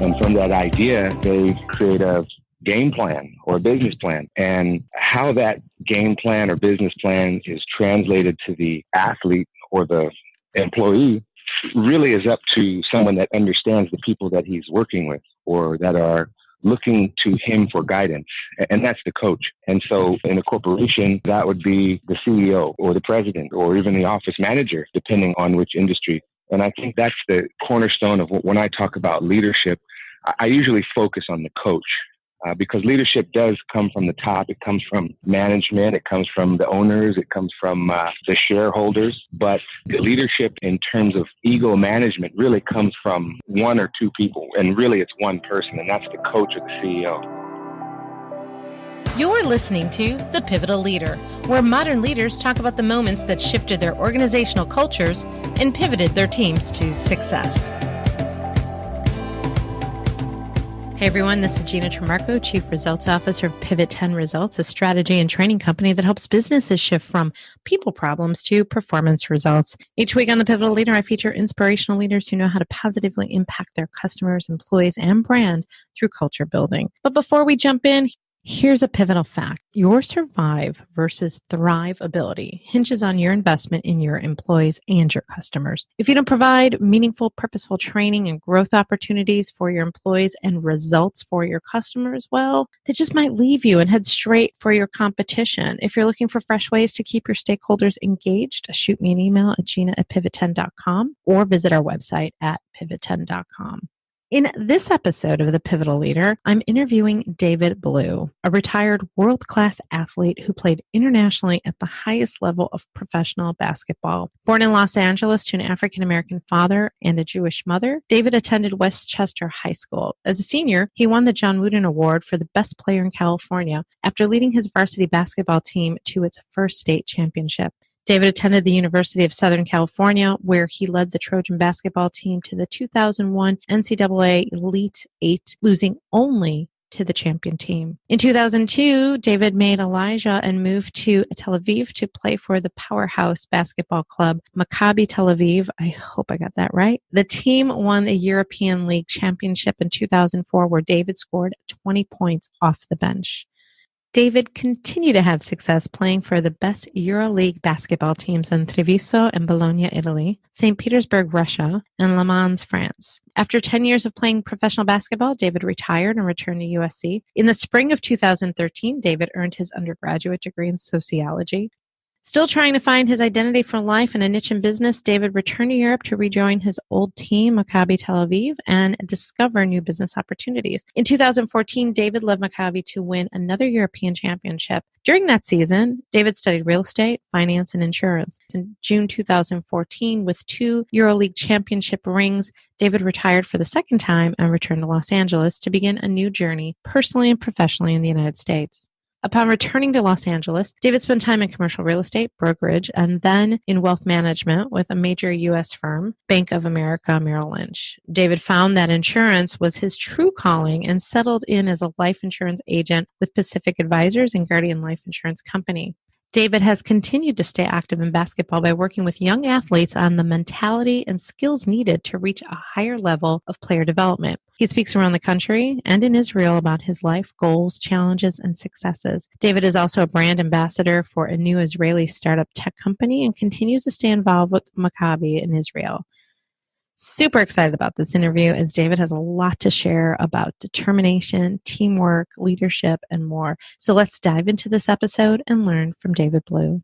And from that idea, they create a game plan or a business plan. And how that game plan or business plan is translated to the athlete or the employee really is up to someone that understands the people that he's working with or that are looking to him for guidance. And that's the coach. And so in a corporation, that would be the CEO or the president or even the office manager, depending on which industry. And I think that's the cornerstone of when I talk about leadership. I usually focus on the coach. Because leadership does come from the top. It comes from management. It comes from the owners. It comes from the shareholders. But the leadership in terms of ego management really comes from one or two people. And really it's one person, and that's the coach or the CEO. You're listening to The Pivotal Leader, where modern leaders talk about the moments that shifted their organizational cultures and pivoted their teams to success. Hey everyone, this is Gina Trimarco, Chief Results Officer of Pivot 10 Results, a strategy and training company that helps businesses shift from people problems to performance results. Each week on The Pivotal Leader, I feature inspirational leaders who know how to positively impact their customers, employees, and brand through culture building. But before we jump in, here's a pivotal fact. Your survive versus thrive ability hinges on your investment in your employees and your customers. If you don't provide meaningful, purposeful training and growth opportunities for your employees and results for your customers, well, they just might leave you and head straight for your competition. If you're looking for fresh ways to keep your stakeholders engaged, shoot me an email at gina@pivot10.com or visit our website at pivot10.com. In this episode of The Pivotal Leader, I'm interviewing David Blu, a retired world-class athlete who played internationally at the highest level of professional basketball. Born in Los Angeles to an African-American father and a Jewish mother, David attended Westchester High School. As a senior, he won the John Wooden Award for the best player in California after leading his varsity basketball team to its first state championship. David attended the University of Southern California, where he led the Trojan basketball team to the 2001 NCAA Elite Eight, losing only to the champion team. In 2002, David made Elijah and moved to Tel Aviv to play for the powerhouse basketball club Maccabi Tel Aviv. I hope I got that right. The team won the European League Championship in 2004, where David scored 20 points off the bench. David continued to have success playing for the best EuroLeague basketball teams in Treviso and Bologna, Italy, St. Petersburg, Russia, and Le Mans, France. After 10 years of playing professional basketball, David retired and returned to USC. In the spring of 2013, David earned his undergraduate degree in sociology. Still trying to find his identity for life and a niche in business, David returned to Europe to rejoin his old team, Maccabi Tel Aviv, and discover new business opportunities. In 2014, David led Maccabi to win another European championship. During that season, David studied real estate, finance, and insurance. In June 2014, with 2 EuroLeague championship rings, David retired for the second time and returned to Los Angeles to begin a new journey, personally and professionally, in the United States. Upon returning to Los Angeles, David spent time in commercial real estate, brokerage, and then in wealth management with a major U.S. firm, Bank of America Merrill Lynch. David found that insurance was his true calling and settled in as a life insurance agent with Pacific Advisors and Guardian Life Insurance Company. David has continued to stay active in basketball by working with young athletes on the mentality and skills needed to reach a higher level of player development. He speaks around the country and in Israel about his life goals, challenges, and successes. David is also a brand ambassador for a new Israeli startup tech company and continues to stay involved with Maccabi in Israel. Super excited about this interview as David has a lot to share about determination, teamwork, leadership, and more. So let's dive into this episode and learn from David Blu.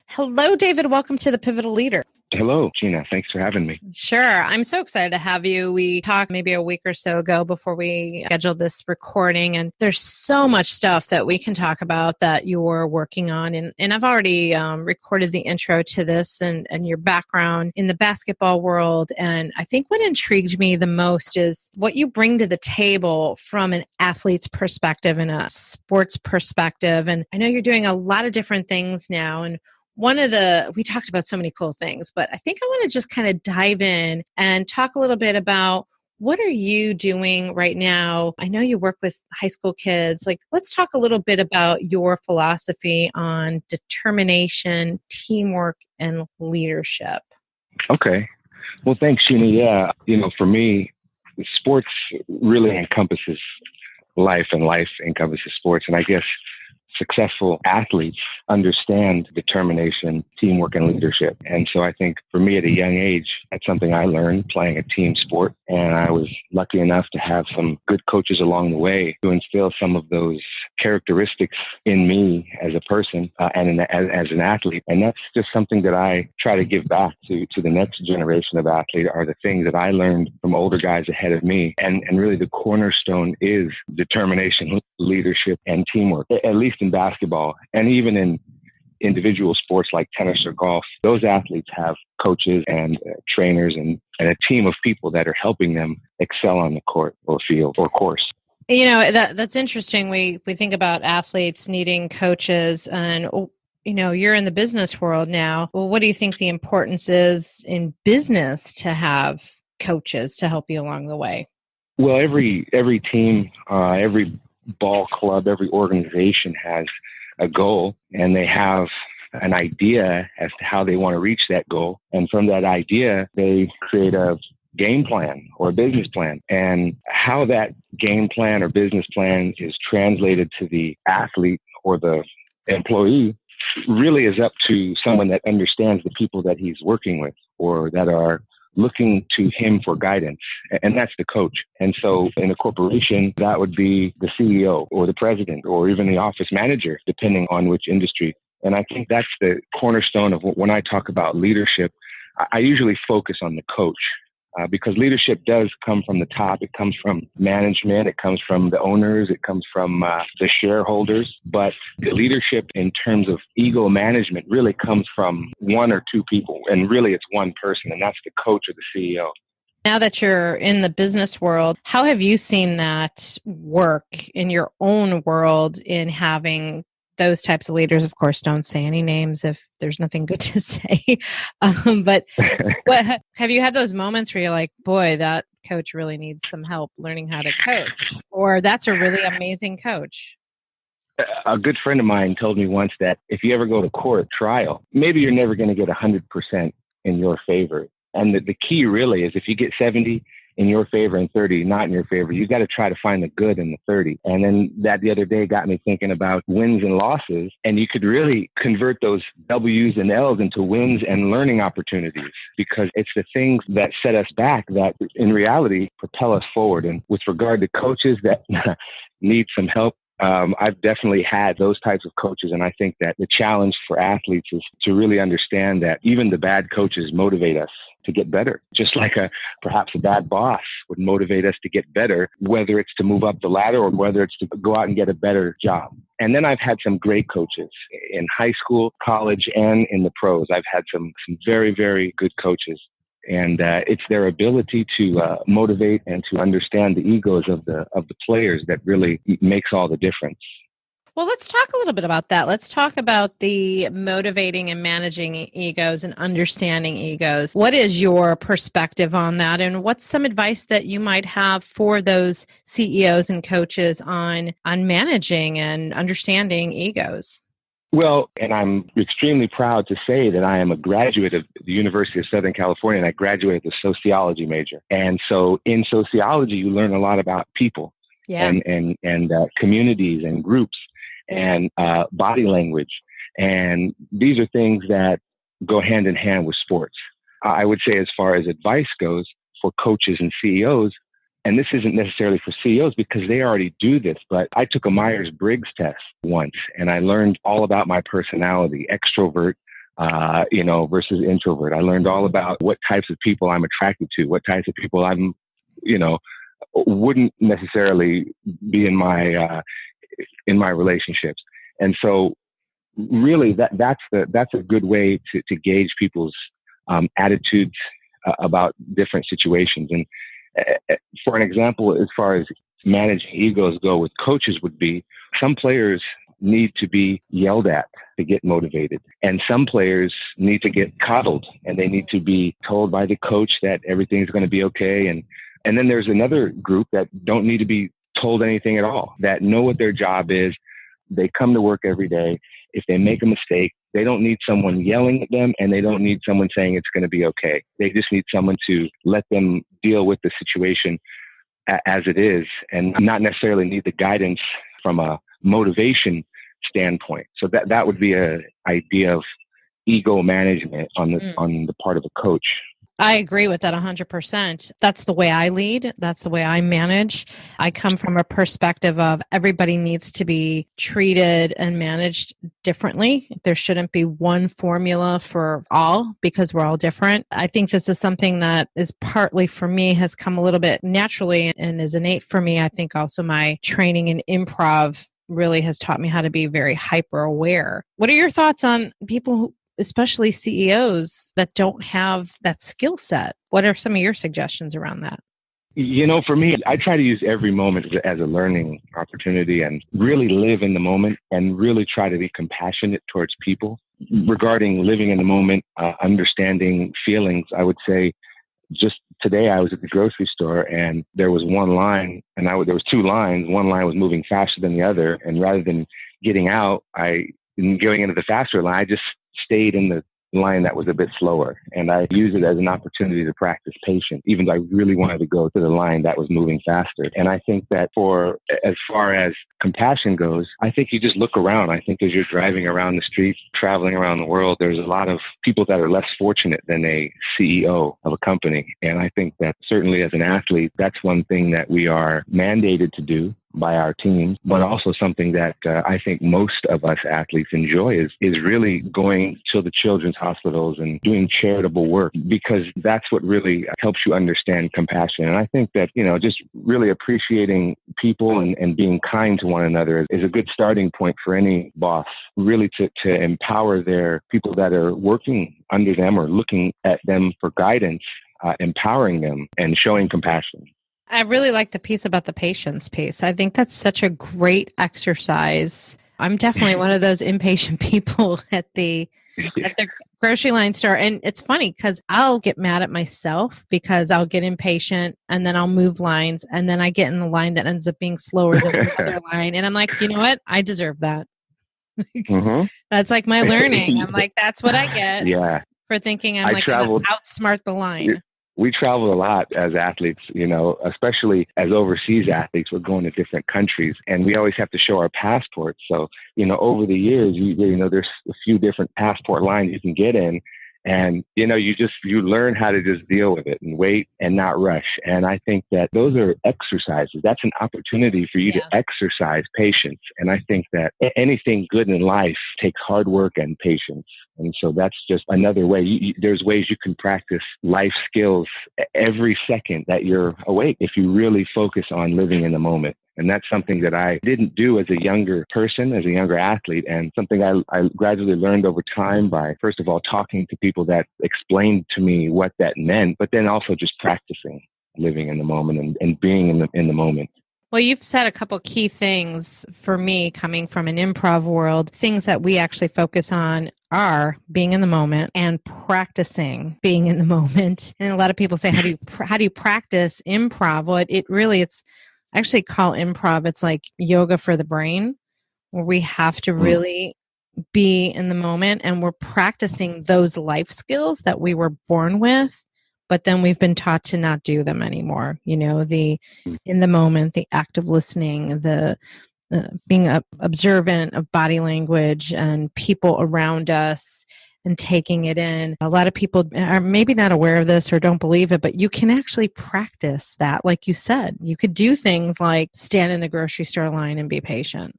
Hello, David. Welcome to The Pivotal Leader. Hello, Gina. Thanks for having me. Sure. I'm so excited to have you. We talked maybe a week or so ago before we scheduled this recording, and there's so much stuff that we can talk about that you're working on. And I've already recorded the intro to this and your background in the basketball world. And I think what intrigued me the most is what you bring to the table from an athlete's perspective and a sports perspective. And I know you're doing a lot of different things now. And we talked about so many cool things, but I think I want to just kind of dive in and talk a little bit about what are you doing right now? I know you work with high school kids. Let's talk a little bit about your philosophy on determination, teamwork, and leadership. Okay. Well, thanks, Gina. Yeah. For me, sports really encompasses life, and life encompasses sports. And I guess successful athletes understand determination, teamwork, and leadership. And so I think for me at a young age, that's something I learned playing a team sport. And I was lucky enough to have some good coaches along the way to instill some of those characteristics in me as a person as an athlete. And that's just something that I try to give back to the next generation of athletes, are the things that I learned from older guys ahead of me. And really the cornerstone is determination, leadership, and teamwork, at least in basketball, and even in individual sports like tennis or golf. Those athletes have coaches and trainers and a team of people that are helping them excel on the court or field or course. You know, that's interesting. We think about athletes needing coaches, and you're in the business world now. Well, what do you think the importance is in business to have coaches to help you along the way? Well, every team, every ball club, every organization has a goal, and they have an idea as to how they want to reach that goal. And from that idea, they create a game plan or a business plan. And how that game plan or business plan is translated to the athlete or the employee really is up to someone that understands the people that he's working with or that are looking to him for guidance, and that's the coach. And so in a corporation, that would be the CEO or the president or even the office manager, depending on which industry. And I think that's the cornerstone of when I talk about leadership. I usually focus on the coach because leadership does come from the top. It comes from management. It comes from the owners. It comes from the shareholders. But the leadership in terms of ego management really comes from one or two people. And really it's one person, and that's the coach or the CEO. Now that you're in the business world, how have you seen that work in your own world in having those types of leaders? Of course, don't say any names if there's nothing good to say. But have you had those moments where you're like, boy, that coach really needs some help learning how to coach? Or that's a really amazing coach? A good friend of mine told me once that if you ever go to court trial, maybe you're never going to get 100% in your favor. And the key really is if you get 70 in your favor and 30 not in your favor, you got to try to find the good in the 30. And then that the other day got me thinking about wins and losses, and you could really convert those W's and L's into wins and learning opportunities, because it's the things that set us back that in reality propel us forward. And with regard to coaches that need some help, I've definitely had those types of coaches. And I think that the challenge for athletes is to really understand that even the bad coaches motivate us to get better, just like perhaps a bad boss would motivate us to get better, whether it's to move up the ladder or whether it's to go out and get a better job. And then I've had some great coaches in high school, college, and in the pros. I've had some very, very good coaches. And it's their ability to motivate and to understand the egos of the players that really makes all the difference. Well, let's talk a little bit about that. Let's talk about the motivating and managing egos and understanding egos. What is your perspective on that? And what's some advice that you might have for those CEOs and coaches on managing and understanding egos? Well, and I'm extremely proud to say that I am a graduate of the University of Southern California, and I graduated with a sociology major. And so in sociology, you learn a lot about people and communities and groups and body language. And these are things that go hand in hand with sports. I would say as far as advice goes for coaches and CEOs, and this isn't necessarily for CEOs because they already do this, but I took a Myers-Briggs test once and I learned all about my personality, extrovert, versus introvert. I learned all about what types of people I'm attracted to, what types of people I'm, wouldn't necessarily be in my relationships. And so really that's a good way to gauge people's attitudes about different situations. And for an example, as far as managing egos go with coaches would be, some players need to be yelled at to get motivated. And some players need to get coddled and they need to be told by the coach that everything's going to be okay. And then there's another group that don't need to be told anything at all, that know what their job is. They come to work every day. If they make a mistake, they don't need someone yelling at them and they don't need someone saying it's going to be okay. They just need someone to let them deal with the situation as it is and not necessarily need the guidance from a motivation standpoint. So that would be a idea of ego management on the part of a coach. I agree with that 100%. That's the way I lead. That's the way I manage. I come from a perspective of everybody needs to be treated and managed differently. There shouldn't be one formula for all because we're all different. I think this is something that is partly for me has come a little bit naturally and is innate for me. I think also my training in improv really has taught me how to be very hyper aware. What are your thoughts on people who, especially CEOs, that don't have that skill set? What are some of your suggestions around that? For me, I try to use every moment as a learning opportunity and really live in the moment and really try to be compassionate towards people. Regarding living in the moment, understanding feelings, I would say just today I was at the grocery store and there was one line and there was two lines. One line was moving faster than the other. And rather than getting out, going into the faster line, I just stayed in the line that was a bit slower. And I used it as an opportunity to practice patience, even though I really wanted to go to the line that was moving faster. And I think that as far as compassion goes, I think you just look around. I think as you're driving around the streets, traveling around the world, there's a lot of people that are less fortunate than a CEO of a company. And I think that certainly as an athlete, that's one thing that we are mandated to do by our teams, but also something that I think most of us athletes enjoy is really going to the children's hospitals and doing charitable work, because that's what really helps you understand compassion. And I think that, just really appreciating people and being kind to one another is a good starting point for any boss, really to empower their people that are working under them or looking at them for guidance, empowering them and showing compassion. I really like the piece about the patience piece. I think that's such a great exercise. I'm definitely one of those impatient people at the grocery line store. And it's funny because I'll get mad at myself because I'll get impatient and then I'll move lines and then I get in the line that ends up being slower than the other line. And I'm like, you know what? I deserve that. Mm-hmm. That's like my learning. I'm like, that's what I get for thinking I'm going to outsmart the line. We travel a lot as athletes, especially as overseas athletes. We're going to different countries and we always have to show our passports. So, over the years, there's a few different passport lines you can get in. And, you learn how to just deal with it and wait and not rush. And I think that those are exercises. That's an opportunity for you to exercise patience. And I think that anything good in life takes hard work and patience. And so that's just another way. There's ways you can practice life skills every second that you're awake if you really focus on living in the moment. And that's something that I didn't do as a younger person, as a younger athlete, and something I gradually learned over time by, first of all, talking to people that explained to me what that meant, but then also just practicing living in the moment and being in the moment. Well, you've said a couple key things for me coming from an improv world. Things that we actually focus on are being in the moment and practicing being in the moment. And a lot of people say, how do you practice improv? Well, it's I actually call improv, it's like yoga for the brain, where we have to really be in the moment and we're practicing those life skills that we were born with, but then we've been taught to not do them anymore. The in the moment, the active listening, the being observant of body language and people around us and taking it in. A lot of people are maybe not aware of this or don't believe it, but you can actually practice that. Like you said, you could do things like stand in the grocery store line and be patient.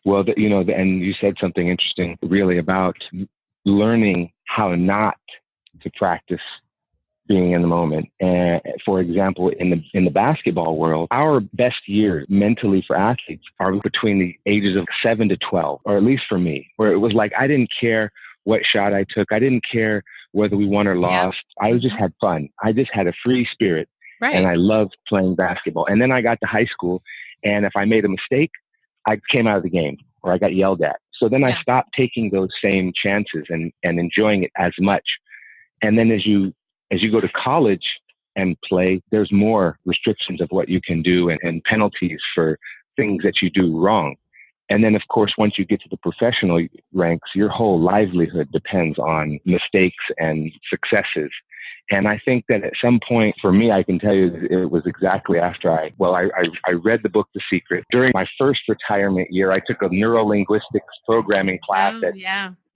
Well, and you said something interesting really about learning how not to practice being in the moment. And for example, in the basketball world, our best years mentally for athletes are between the ages of 7 to 12, or at least for me, where it was like, I didn't care what shot I took. I didn't care whether we won or lost. I just had fun. I just had a free spirit. Right. And I loved playing basketball. And then I got to high school, and if I made a mistake, I came out of the game or I got yelled at. So then I stopped taking those same chances and enjoying it as much. And then as you go to college and play, there's more restrictions of what you can do and penalties for things that you do wrong. And then, of course, once you get to the professional ranks, your whole livelihood depends on mistakes and successes. And I think that at some point, for me, I can tell you it was exactly after I read the book, The Secret. During my first retirement year, I took a neurolinguistics programming class at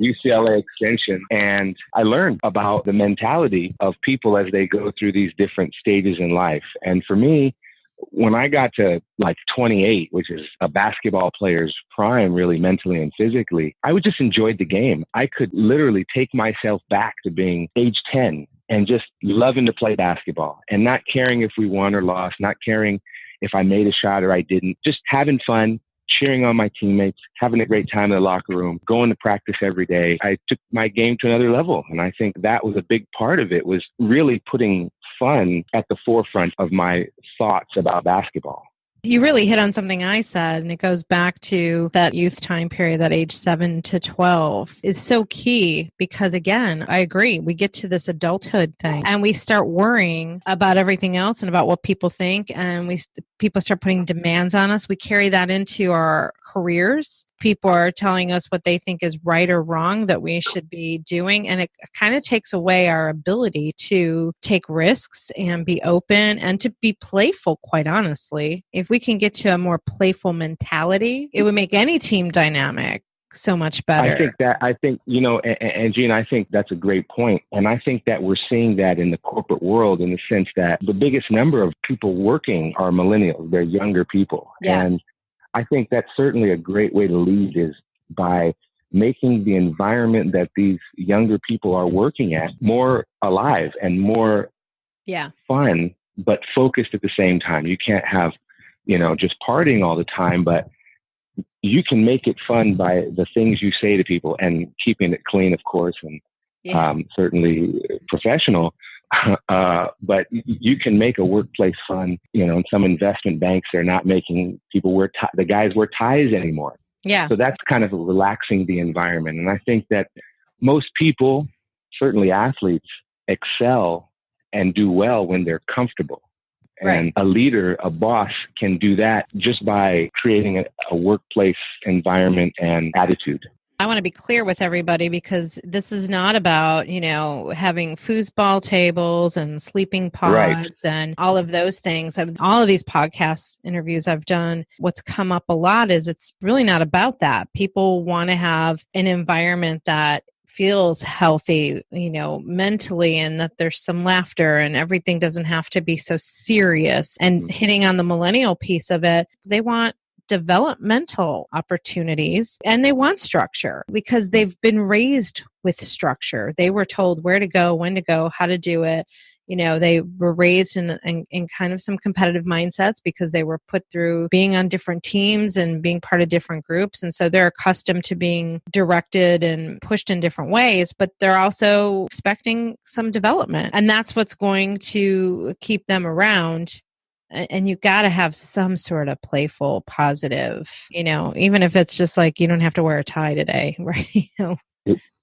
UCLA Extension, and I learned about the mentality of people as they go through these different stages in life. And for me, when I got to like 28, which is a basketball player's prime, really mentally and physically, I would just enjoyed the game. I could literally take myself back to being age 10 and just loving to play basketball and not caring if we won or lost, not caring if I made a shot or I didn't, just having fun, cheering on my teammates, having a great time in the locker room, going to practice every day. I took my game to another level. And I think that was a big part of it, was really putting fun at the forefront of my thoughts about basketball. You really hit on something I said, and it goes back to that youth time period, that age 7 to 12 is so key because, again, I agree. We get to this adulthood thing and we start worrying about everything else and about what people think, and people start putting demands on us. We carry that into our careers. People are telling us what they think is right or wrong that we should be doing. And it kind of takes away our ability to take risks and be open and to be playful, quite honestly. If we can get to a more playful mentality, it would make any team dynamic so much better. I think, and Gina, I think that's a great point. And I think that we're seeing that in the corporate world in the sense that the biggest number of people working are millennials. They're younger people. Yeah. And I think that's certainly a great way to lead, is by making the environment that these younger people are working at more alive and more fun, but focused at the same time. You can't have, just partying all the time, but you can make it fun by the things you say to people and keeping it clean, of course, and certainly professional. But you can make a workplace fun. In some investment banks, they're not making people the guys wear ties anymore. Yeah. So that's kind of relaxing the environment. And I think that most people, certainly athletes, excel and do well when they're comfortable. And a leader, a boss, can do that just by creating a workplace environment and attitude. I want to be clear with everybody, because this is not about, having foosball tables and sleeping pods and all of those things. All of these podcast interviews I've done, what's come up a lot is it's really not about that. People want to have an environment that feels healthy, mentally, and that there's some laughter and everything doesn't have to be so serious. And hitting on the millennial piece of it, they want developmental opportunities and they want structure because they've been raised with structure. They were told where to go, when to go, how to do it. They were raised in kind of some competitive mindsets because they were put through being on different teams and being part of different groups. And so they're accustomed to being directed and pushed in different ways, but they're also expecting some development. And that's what's going to keep them around. And you got to have some sort of playful, positive, even if it's just like, you don't have to wear a tie today, right?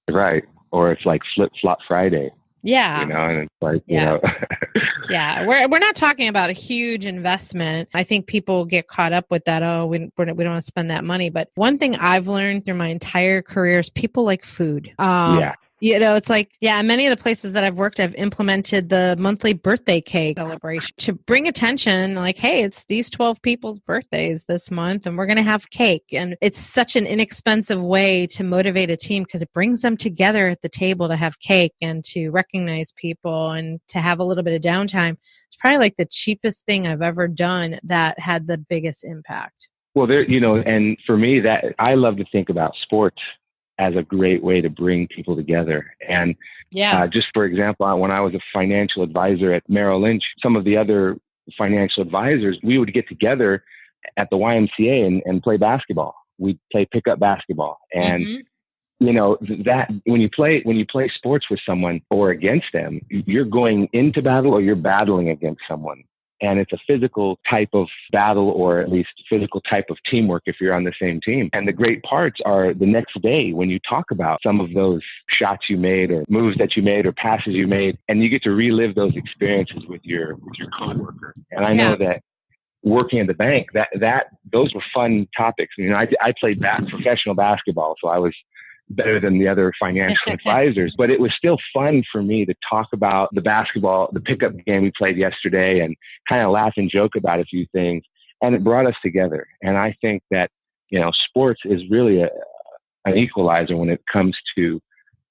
Right. Or it's like flip-flop Friday. Yeah. And it's like, Yeah. We're not talking about a huge investment. I think people get caught up with that. Oh, we don't want to spend that money. But one thing I've learned through my entire career is people like food. It's like, many of the places that I've worked, I've implemented the monthly birthday cake celebration to bring attention, like, hey, it's these 12 people's birthdays this month and we're going to have cake. And it's such an inexpensive way to motivate a team because it brings them together at the table to have cake and to recognize people and to have a little bit of downtime. It's probably like the cheapest thing I've ever done that had the biggest impact. Well, and for me, that I love to think about sports as a great way to bring people together. And just for example, when I was a financial advisor at Merrill Lynch, some of the other financial advisors, we would get together at the YMCA and play basketball. We'd play pickup basketball. And, that when you play sports with someone or against them, you're going into battle or you're battling against someone. And it's a physical type of battle, or at least physical type of teamwork if you're on the same team. And the great parts are the next day when you talk about some of those shots you made or moves that you made or passes you made, and you get to relive those experiences with your coworker. And I know that working at the bank, those were fun topics. I played professional basketball, so I was better than the other financial advisors, but it was still fun for me to talk about the pickup game we played yesterday, and kind of laugh and joke about a few things. And it brought us together. And I think that, sports is really an equalizer when it comes to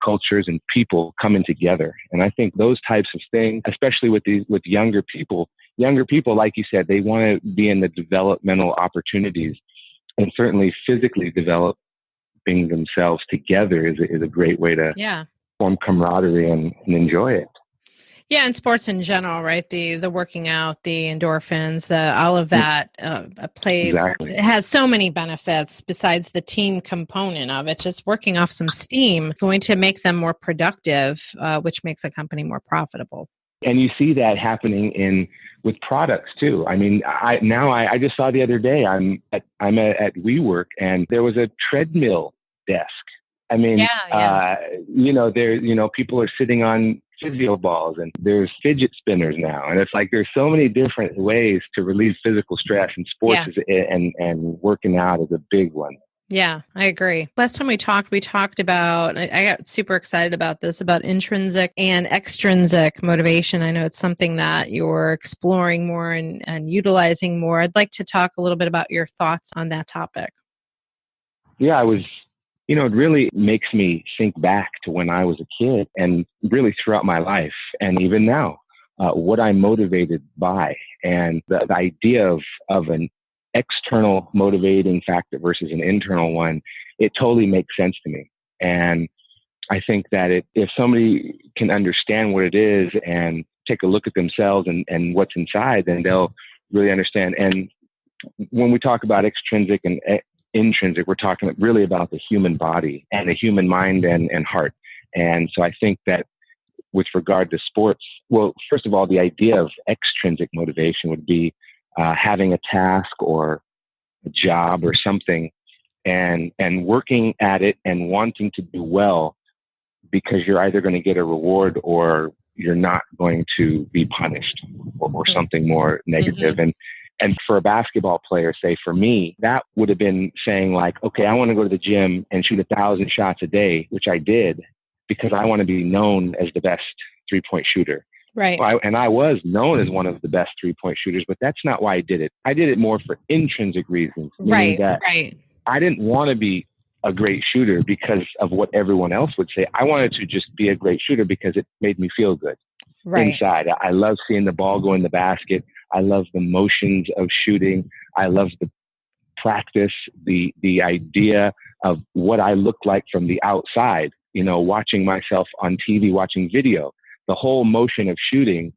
cultures and people coming together. And I think those types of things, especially with younger people, like you said, they want to be in the developmental opportunities, and certainly physically developing themselves together is a great way to form camaraderie and enjoy it. Yeah, and sports in general, right? The working out, the endorphins, all of that plays. Exactly. It has so many benefits besides the team component of it. Just working off some steam, going to make them more productive, which makes a company more profitable. And you see that happening with products too. I mean, I just saw the other day, I'm at WeWork, and there was a treadmill desk. I mean, people are sitting on physio balls, and there's fidget spinners now. And it's like, there's so many different ways to relieve physical stress, and sports and working out is a big one. Yeah, I agree. Last time we talked about, I got super excited about this, about intrinsic and extrinsic motivation. I know it's something that you're exploring more and utilizing more. I'd like to talk a little bit about your thoughts on that topic. Yeah, it really makes me think back to when I was a kid, and really throughout my life, and even now, what I'm motivated by, and the idea of an external motivating factor versus an internal one, it totally makes sense to me. And I think that if somebody can understand what it is and take a look at themselves and what's inside, then they'll really understand. And when we talk about extrinsic and intrinsic, we're talking really about the human body and the human mind and heart. And so I think that with regard to sports, well, first of all, the idea of extrinsic motivation would be having a task or a job or something, and working at it and wanting to do well, because you're either going to get a reward or you're not going to be punished, or something more negative. Mm-hmm. And for a basketball player, say for me, that would have been saying like, okay, I want to go to the gym and shoot 1,000 shots a day, which I did, because I want to be known as the best 3-point shooter. Right. And I was known as one of the best 3-point shooters, but that's not why I did it. I did it more for intrinsic reasons. Right. I didn't want to be a great shooter because of what everyone else would say. I wanted to just be a great shooter because it made me feel good inside. I love seeing the ball go in the basket. I love the motions of shooting. I love the practice, the idea of what I look like from the outside, watching myself on TV, watching video. The whole motion of shooting,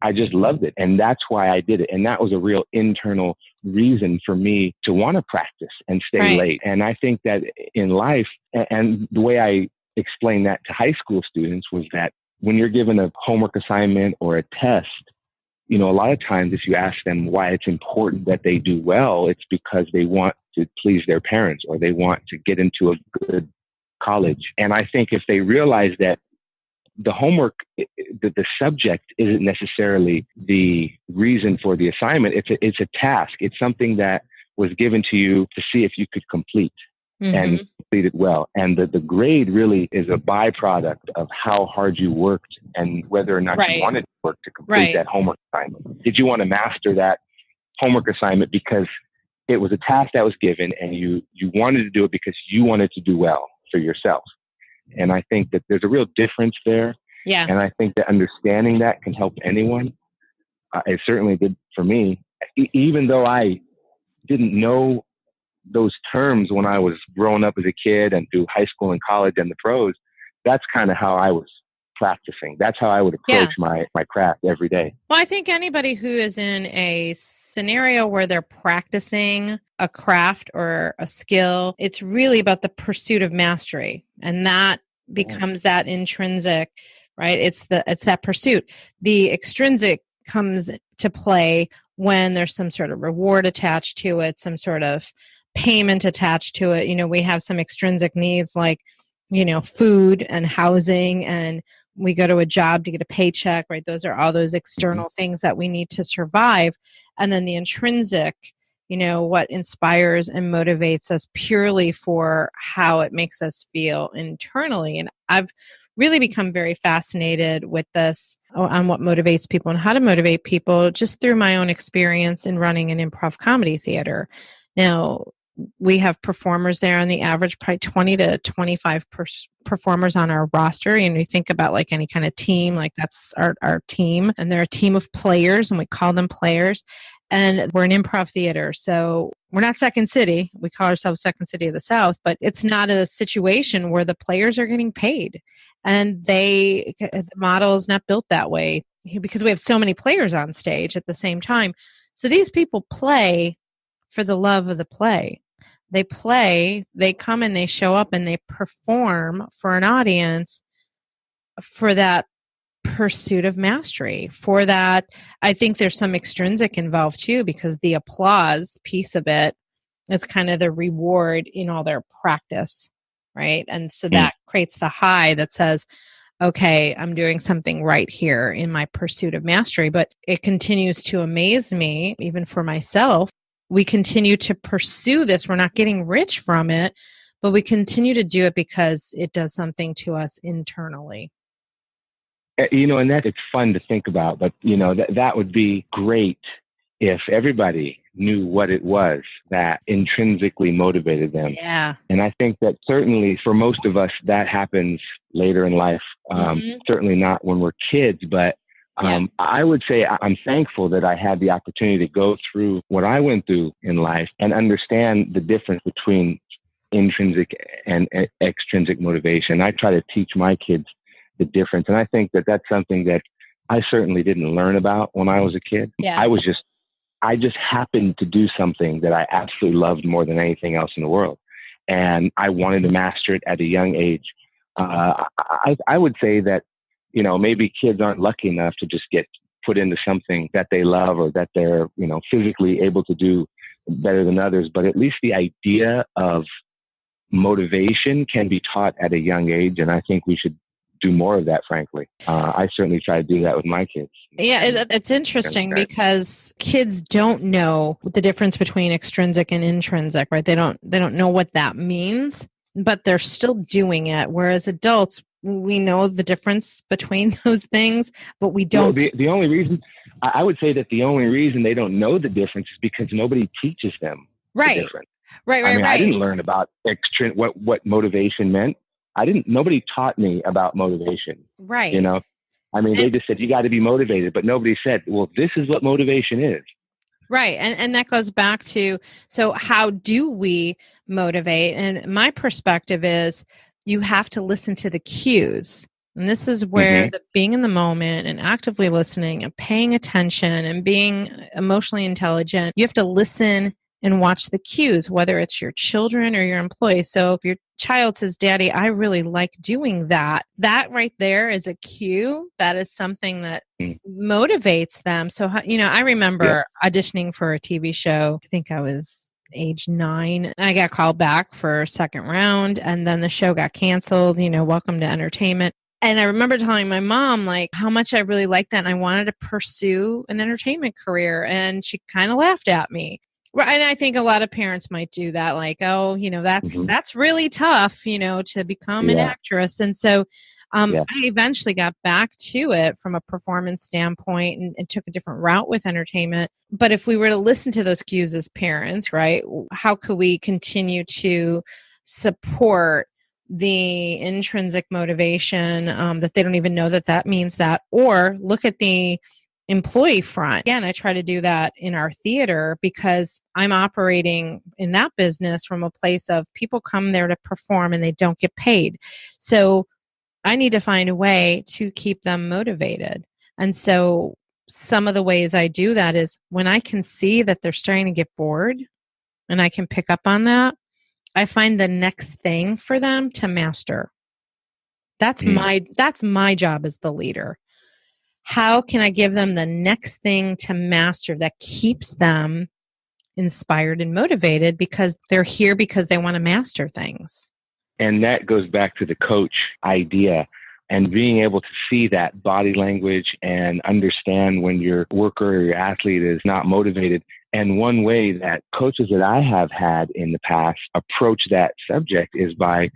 I just loved it. And that's why I did it. And that was a real internal reason for me to want to practice and stay late. And I think that in life, and the way I explain that to high school students was that when you're given a homework assignment or a test, a lot of times if you ask them why it's important that they do well, it's because they want to please their parents, or they want to get into a good college. And I think if they realize that the homework, the subject isn't necessarily the reason for the assignment. It's a task. It's something that was given to you to see if you could complete and complete it well. And the grade really is a byproduct of how hard you worked and whether or not you wanted to work to complete that homework assignment. Did you want to master that homework assignment because it was a task that was given and you wanted to do it because you wanted to do well for yourself? And I think that there's a real difference there. Yeah. And I think that understanding that can help anyone. It certainly did for me. Even though I didn't know those terms when I was growing up as a kid and through high school and college and the pros, that's kind of how I was practicing. That's how I would approach my craft every day. Well, I think anybody who is in a scenario where they're practicing a craft or a skill, it's really about the pursuit of mastery. And that becomes that intrinsic, right? It's that pursuit. The extrinsic comes to play when there's some sort of reward attached to it, some sort of payment attached to it. We have some extrinsic needs like, food and housing, and we go to a job to get a paycheck, right? Those are all those external things that we need to survive. And then the intrinsic, what inspires and motivates us purely for how it makes us feel internally. And I've really become very fascinated with this on what motivates people and how to motivate people just through my own experience in running an improv comedy theater. Now, we have performers there on the average, probably 20 to 25 performers on our roster. You think about like any kind of team, like that's our team. And they're a team of players, and we call them players. And we're an improv theater. So we're not Second City. We call ourselves Second City of the South, but it's not a situation where the players are getting paid. And the model is not built that way because we have so many players on stage at the same time. So these people play for the love of the play. They play, they come and they show up and they perform for an audience for that pursuit of mastery. For that, I think there's some extrinsic involved too, because the applause piece of it is kind of the reward in all their practice, right? And so that creates the high that says, okay, I'm doing something right here in my pursuit of mastery. But it continues to amaze me, even for myself. We continue to pursue this. We're not getting rich from it, but we continue to do it because it does something to us internally. And that it's fun to think about, but that would be great if everybody knew what it was that intrinsically motivated them. Yeah. And I think that certainly for most of us, that happens later in life. Certainly not when we're kids, but I would say I'm thankful that I had the opportunity to go through what I went through in life and understand the difference between intrinsic and extrinsic motivation. I try to teach my kids the difference. And I think that that's something that I certainly didn't learn about when I was a kid. Yeah. I just happened to do something that I absolutely loved more than anything else in the world. And I wanted to master it at a young age. I would say that, maybe kids aren't lucky enough to just get put into something that they love or that they're, physically able to do better than others. But at least the idea of motivation can be taught at a young age. And I think we should do more of that, frankly. I certainly try to do that with my kids. Yeah, it's interesting because kids don't know the difference between extrinsic and intrinsic, right? They don't know what that means, but they're still doing it. Whereas adults, we know the difference between those things, but we don't. Well, the only reason, I would say that the only reason they don't know the difference is because nobody teaches them the difference. Right. I didn't learn about what motivation meant. Nobody taught me about motivation. Right. They just said, you got to be motivated, but nobody said, well, this is what motivation is. Right. And that goes back to, so how do we motivate? And my perspective is you have to listen to the cues. And this is where the being in the moment and actively listening and paying attention and being emotionally intelligent, you have to listen and watch the cues, whether it's your children or your employees. So if your child says, Daddy, I really like doing that, that right there is a cue. That is something that motivates them. So, I remember auditioning for a TV show. I think I was age 9. I got called back for a second round, and then the show got canceled, welcome to entertainment. And I remember telling my mom, how much I really liked that. And I wanted to pursue an entertainment career. And she kind of laughed at me. Right. And I think a lot of parents might do that. That's really tough, to become an actress. And so I eventually got back to it from a performance standpoint and took a different route with entertainment. But if we were to listen to those cues as parents, right, how could we continue to support the intrinsic motivation that they don't even know that means that, or look at the employee front. Again, I try to do that in our theater because I'm operating in that business from a place of people come there to perform and they don't get paid. So I need to find a way to keep them motivated. And so some of the ways I do that is when I can see that they're starting to get bored and I can pick up on that, I find the next thing for them to master. That's my job as the leader. How can I give them the next thing to master that keeps them inspired and motivated because they're here because they want to master things? And that goes back to the coach idea. And being able to see that body language and understand when your worker or your athlete is not motivated. And one way that coaches that I have had in the past approach that subject is by,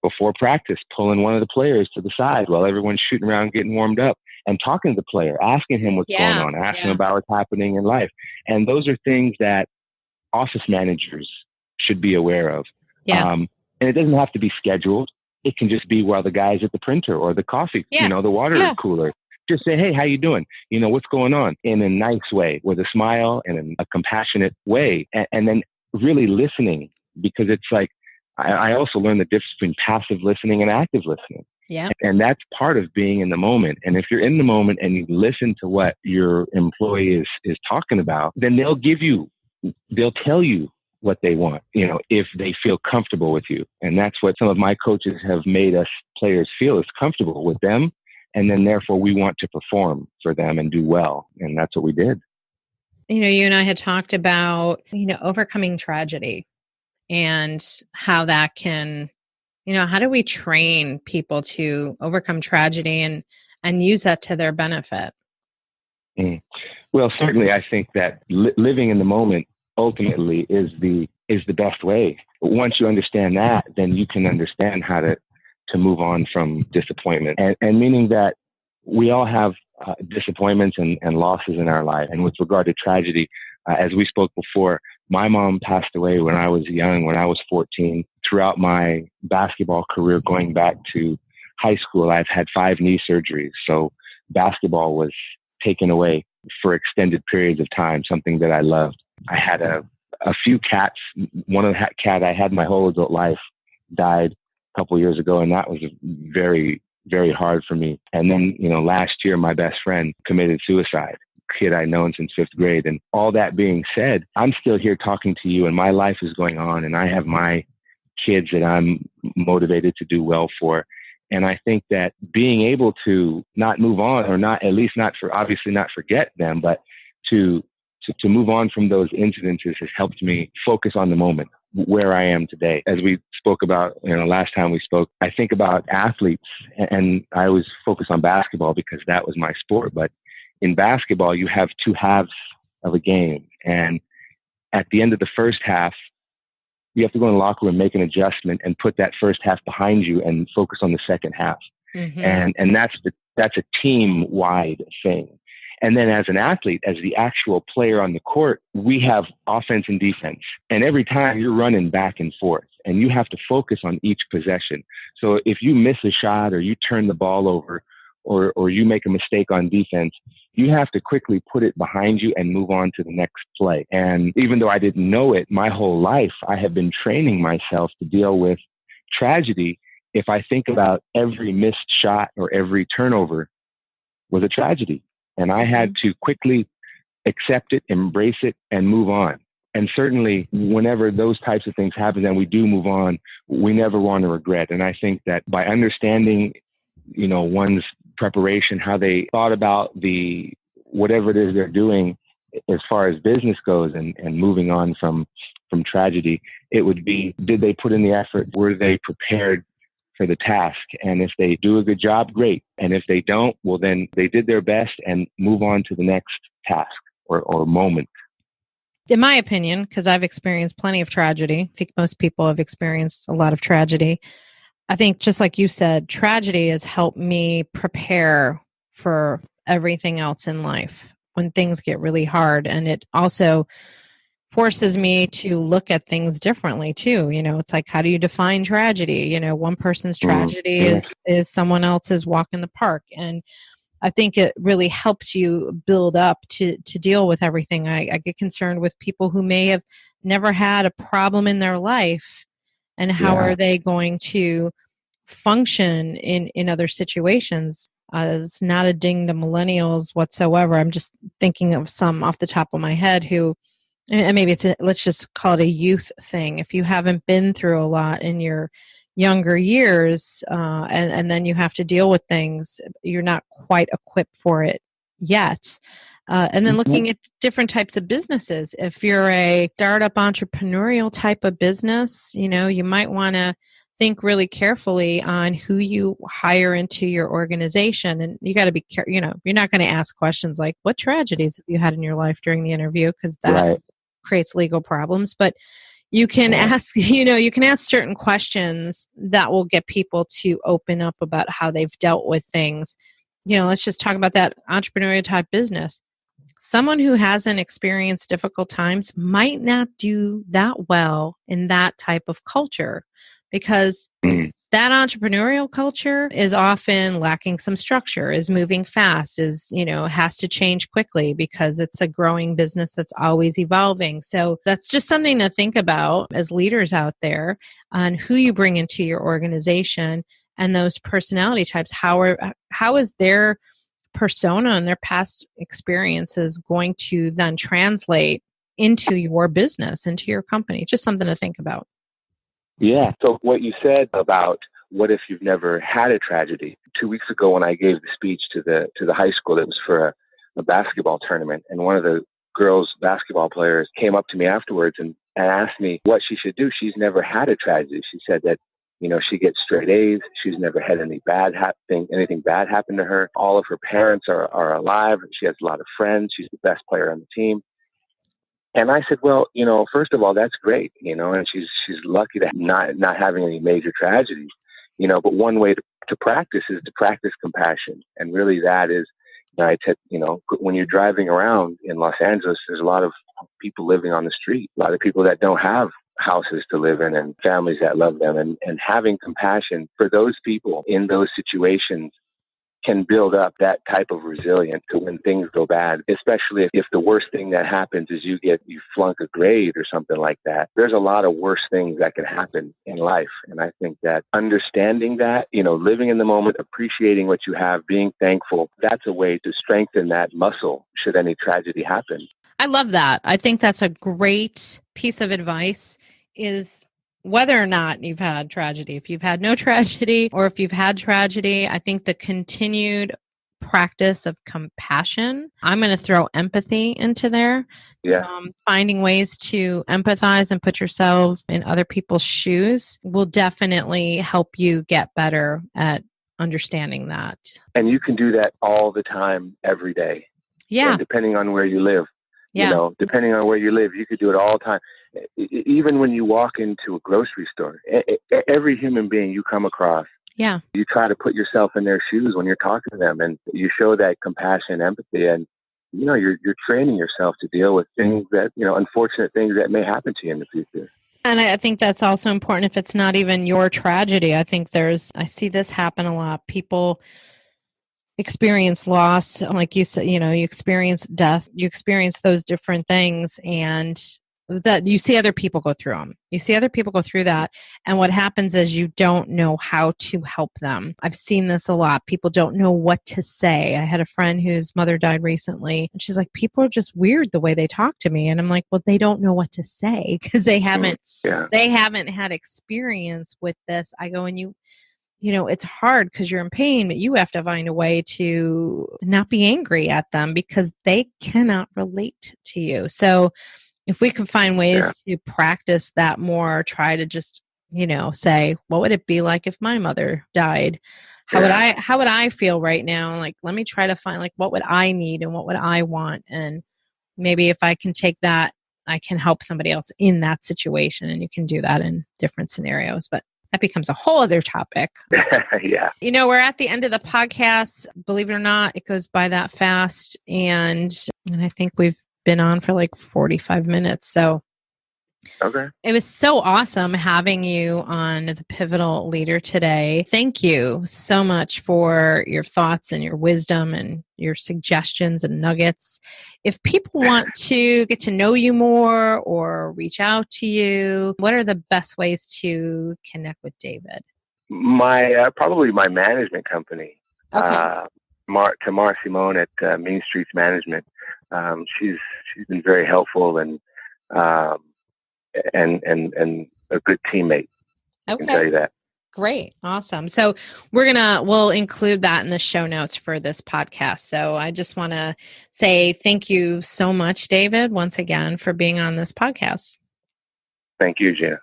before practice, pulling one of the players to the side while everyone's shooting around getting warmed up and talking to the player, asking him what's going on, asking him about what's happening in life. And those are things that office managers should be aware of. And it doesn't have to be scheduled. It can just be while the guy's at the printer or the coffee, the water cooler. Just say, hey, how you doing? What's going on? In a nice way, with a smile and in a compassionate way. And then really listening, because it's like, I also learned the difference between passive listening and active listening. Yeah. And that's part of being in the moment. And if you're in the moment and you listen to what your employee is talking about, then they'll tell you what they want, if they feel comfortable with you. And that's what some of my coaches have made us players feel, is comfortable with them. And then therefore we want to perform for them and do well. And that's what we did. You and I had talked about, overcoming tragedy and how that can, how do we train people to overcome tragedy and use that to their benefit? Well, certainly I think that living in the moment ultimately is the best way. But once you understand that, then you can understand how to move on from disappointment. And meaning that we all have disappointments and losses in our life. And with regard to tragedy, as we spoke before, my mom passed away when I was young, when I was 14. Throughout my basketball career, going back to high school, I've had 5 knee surgeries. So basketball was taken away for extended periods of time, something that I loved. I had a few cats. One of the cat I had my whole adult life died a couple of years ago, and that was very, very hard for me. And then, last year, my best friend committed suicide, kid I'd known since 5th grade. And all that being said, I'm still here talking to you, and my life is going on, and I have my kids that I'm motivated to do well for. And I think that being able to not move on, or not, at least obviously not forget them, but to move on from those incidences has helped me focus on the moment, where I am today. As we spoke about, last time we spoke, I think about athletes, and I always focus on basketball because that was my sport. But in basketball, you have 2 halves of a game. And at the end of the first half, you have to go in the locker room, make an adjustment, and put that first half behind you and focus on the second half. Mm-hmm. And that's a team-wide thing. And then as an athlete, as the actual player on the court, we have offense and defense. And every time you're running back and forth, and you have to focus on each possession. So if you miss a shot, or you turn the ball over, or you make a mistake on defense, you have to quickly put it behind you and move on to the next play. And even though I didn't know it, my whole life, I have been training myself to deal with tragedy. If I think about every missed shot or every turnover was a tragedy. And I had to quickly accept it, embrace it, and move on. And certainly whenever those types of things happen and we do move on, we never want to regret. And I think that by understanding, one's preparation, how they thought about whatever it is they're doing as far as business goes, and moving on from tragedy, it would be, did they put in the effort? Were they prepared for the task? And if they do a good job, great. And if they don't, well, then they did their best, and move on to the next task or moment. In my opinion, because I've experienced plenty of tragedy, I think most people have experienced a lot of tragedy. I think, just like you said, tragedy has helped me prepare for everything else in life when things get really hard. And it also forces me to look at things differently too. It's like, how do you define tragedy? One person's tragedy is someone else's walk in the park. And I think it really helps you build up to deal with everything. I get concerned with people who may have never had a problem in their life, and how are they going to function in other situations? It's not a ding to millennials whatsoever. I'm just thinking of some off the top of my head who, and maybe let's just call it a youth thing. If you haven't been through a lot in your younger years, and then you have to deal with things, you're not quite equipped for it yet. And then looking at different types of businesses. If you're a startup entrepreneurial type of business, you might want to think really carefully on who you hire into your organization. And you got to be careful, you're not going to ask questions like, what tragedies have you had in your life during the interview? Because that creates legal problems. But you can ask, you can ask certain questions that will get people to open up about how they've dealt with things. Let's just talk about that entrepreneurial type business. Someone who hasn't experienced difficult times might not do that well in that type of culture, because that entrepreneurial culture is often lacking some structure, is moving fast, has to change quickly because it's a growing business that's always evolving. So that's just something to think about as leaders out there on who you bring into your organization and those personality types. How is their persona and their past experiences going to then translate into your business, into your company? Just something to think about. Yeah. So what you said about what if you've never had a tragedy? 2 weeks ago, when I gave the speech to the high school, it was for a basketball tournament, and one of the girls' basketball players came up to me afterwards and asked me what she should do. She's never had a tragedy. She said that she gets straight A's. She's never had anything bad happen to her. All of her parents are alive. She has a lot of friends. She's the best player on the team. And I said, well, first of all, that's great, and she's lucky to not having any major tragedies, but one way to practice is to practice compassion. And really that is, when you're driving around in Los Angeles, there's a lot of people living on the street, a lot of people that don't have houses to live in and families that love them, and having compassion for those people in those situations can build up that type of resilience to when things go bad, especially if the worst thing that happens is you flunk a grade or something like that. There's a lot of worse things that can happen in life. And I think that understanding that, living in the moment, appreciating what you have, being thankful, that's a way to strengthen that muscle should any tragedy happen. I love that. I think that's a great piece of advice, is whether or not you've had tragedy. If you've had no tragedy or if you've had tragedy, I think the continued practice of compassion, I'm going to throw empathy into there. Yeah. Finding ways to empathize and put yourself in other people's shoes will definitely help you get better at understanding that. And you can do that all the time, every day. Yeah. And depending on where you live. Yeah. Depending on where you live, you could do it all the time. Even when you walk into a grocery store, every human being you come across, you try to put yourself in their shoes when you're talking to them, and you show that compassion, empathy, and you're training yourself to deal with things that unfortunate things that may happen to you in the future. And I think that's also important. If it's not even your tragedy, I see this happen a lot. People experience loss, like you said, you experience death, you experience those different things, and that you see other people go through them. You see other people go through that. And what happens is you don't know how to help them. I've seen this a lot. People don't know what to say. I had a friend whose mother died recently, and she's like, people are just weird the way they talk to me. And I'm like, well, they don't know what to say because they haven't had experience with this. I go, and it's hard because you're in pain, but you have to find a way to not be angry at them because they cannot relate to you. So if we could find ways to practice that more, try to just, say, what would it be like if my mother died? How would I feel right now? Like, let me try to find, like, what would I need and what would I want? And maybe if I can take that, I can help somebody else in that situation. And you can do that in different scenarios, but that becomes a whole other topic. Yeah. We're at the end of the podcast. Believe it or not, it goes by that fast. And I think we've been on for like 45 minutes. So okay. It was so awesome having you on the Pivotal Leader today. Thank you so much for your thoughts and your wisdom and your suggestions and nuggets. If people want to get to know you more or reach out to you, what are the best ways to connect with David? Probably my management company. Okay. Tamar Simone at Main Streets Management. She's been very helpful and a good teammate. I can tell you that. Great. Awesome. So we'll include that in the show notes for this podcast. So I just want to say thank you so much, David, once again for being on this podcast. Thank you, Gina.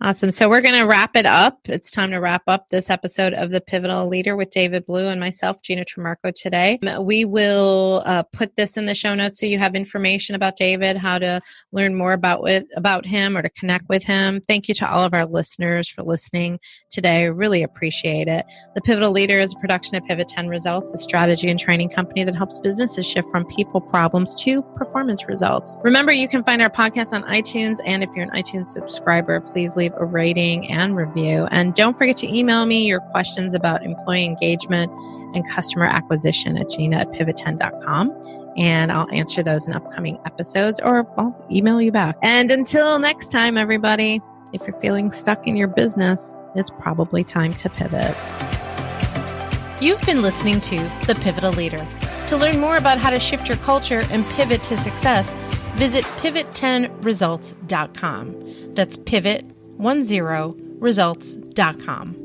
Awesome. So we're going to wrap it up. It's time to wrap up this episode of The Pivotal Leader with David Blu and myself, Gina Trimarco, today. We will put this in the show notes so you have information about David, how to learn more about him or to connect with him. Thank you to all of our listeners for listening today. I really appreciate it. The Pivotal Leader is a production of Pivot 10 Results, a strategy and training company that helps businesses shift from people problems to performance results. Remember, you can find our podcast on iTunes, and if you're an iTunes subscriber, please leave a rating and review. And don't forget to email me your questions about employee engagement and customer acquisition at gina@pivot10.com. And I'll answer those in upcoming episodes, or I'll email you back. And until next time, everybody, if you're feeling stuck in your business, it's probably time to pivot. You've been listening to The Pivotal Leader. To learn more about how to shift your culture and pivot to success, visit pivot10results.com. That's pivot10results.com.